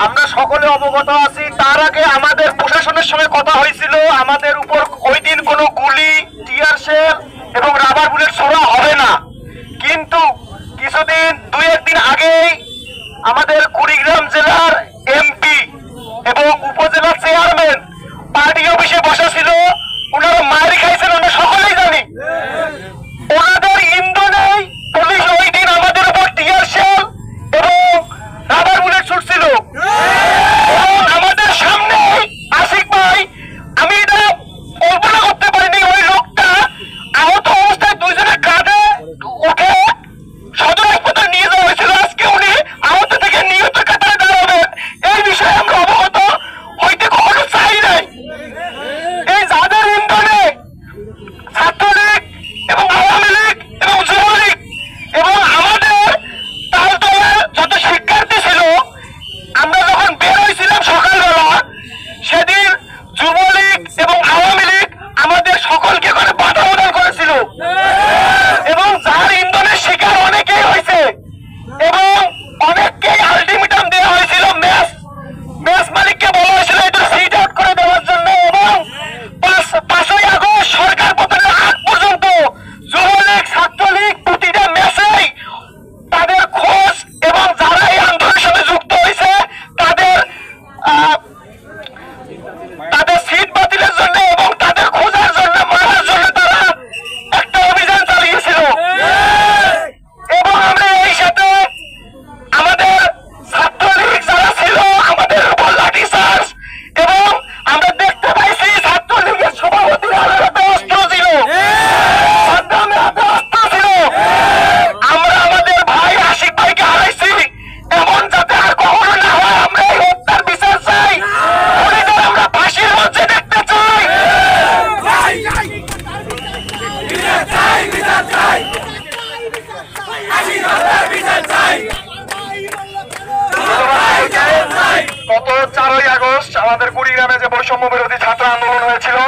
আমরা সকলে অবগত আছি। তার আগে আমাদের প্রশাসনের সঙ্গে কথা হয়েছিল, আমাদের উপর ওই দিন কোনো গুলি, টিয়ার শেল এবং রাবার বুলেট ছোড়া হবে না। কিন্তু কিছুদিন দুই একদিন আগেই আমাদের কুড়িগ্রাম জেলার এমপি এবং উপজেলা চেয়ারম্যান পার্টি অফিসে বসা ছিল, ওনারা মার খাইছেন, আমরা সকলেই জানি। ওনাদের ইন্ধনেই পুলিশ ওই দিন আমাদের উপর টিয়ার শেল এবং রাবার বুলেট ছুটছিল। আমাদের সামনে আশিক ভাই, আমি এটা কল্পনা করতে পারিনি, ওই লোকটা আহত অবস্থায় দুইজনের কাঁধে উঠে সদর হাসপাতালে নিয়ে যাওয়া হয়েছিল। আজকে উনি আহত থেকে নিহত কাতারে দাঁড়াবেন, এই বিষয়ে আমরা অবগত হইতে কখনো চাই নাই। এই যাদের ইন্ধনে ছাত্রলীগ এবং আওয়ামী লীগ এবং যুবলীগ এবং আমাদের তালতলার যত শিক্ষার্থী ছিল, আমরা যখন বের হয়েছিলাম সকালবেলা, সেদিন যুবলীগ এবং আওয়ামী লীগ আমাদের সকলকে করে বাধা প্রদান করেছিল এবং যার ইন্ধনের শিকার অনেকেই হয়েছে এবং অনেককেই আলটিমেটাম দেওয়া হয়েছিল। ম্যাচ মালিককে বলা হয়েছিল এটা সিট আউট করে দেওয়ার জন্য এবং 5ই আগস্ট সরকার পতনের আগ পর্যন্ত যুবলীগ ছাত্রলীগ প্রতিটা ম্যাচেই তাদের খোঁজ এবং যারা এই আন্দোলনের সাথে যুক্ত হয়েছে তাদের সিট বাতিলের জন্য এবং তাদের খোঁজার জন্য, মারার জন্য তারা একটা অভিযান চালিয়েছিল। এবং আমরা এই সাথে আমাদের ছাত্রলীগ যারা ছিল আমাদের উপর লাঠিচার্জ এবং আমরা দেখতে পাইছি ছাত্রলীগের সভাপতির হাতে অস্ত্র ছিল, সাদ্দামের হাতে অস্ত্র ছিল। আমরা আমাদের ভাই আশিক ভাইকে হারাইছি, এমন যাতে আর কখনো না হয়। আমরা এই হত্যার বিচার চাই, আমরা ফাঁসির মঞ্চে দেখতে চাই। গত 4ই আগস্ট আমাদের কুড়িগ্রামে যে বৈষম্য বিরোধী ছাত্র আন্দোলন হয়েছিল,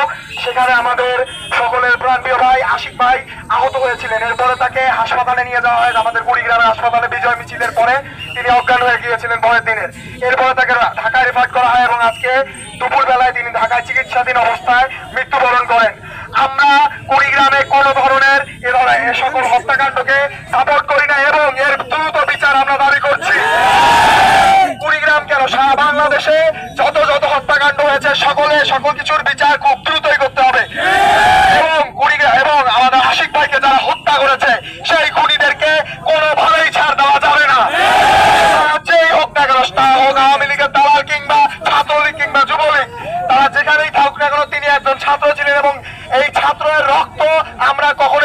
সেখানে আমাদের সকলের প্রাণপ্রিয় ভাই আশিক ভাই আহত হয়েছিলেন। এরপরে তাকে হাসপাতালে নিয়ে যাওয়া হয়। আমাদের কুড়িগ্রামের হাসপাতালে বিজয় মিছিলের পরে তিনি অজ্ঞান হয়ে গিয়েছিলেন পরের দিনের। এরপরে তাকে ঢাকায় রেফার করা হয় এবং আজকে দুপুর বেলায় তিনি ঢাকায় চিকিৎসাধীন অবস্থায় মৃত্যুবরণ করেন। আমরা কুড়িগ্রামে কোন ধরনের এ সকল হত্যাকাণ্ডকে সাপোর্ট করি না এবং এর দ্রুত বিচার আমরা দাবি করছি। কুড়িগ্রাম কেন, সারা বাংলাদেশে যত হত্যাকাণ্ড হয়েছে সকল কিছুর বিচার খুব দ্রুতই করতে হবে এবং কুড়িগ্রাম এবং আমাদের আশিক ভাইকে যারা হত্যা করেছে সেই খুনিদেরকে কোনোভাবেই ছাড় দেওয়া যাবে না। যেই হত্যাগ্রস্ত ছাত্রের রক্ত আমরা কখনো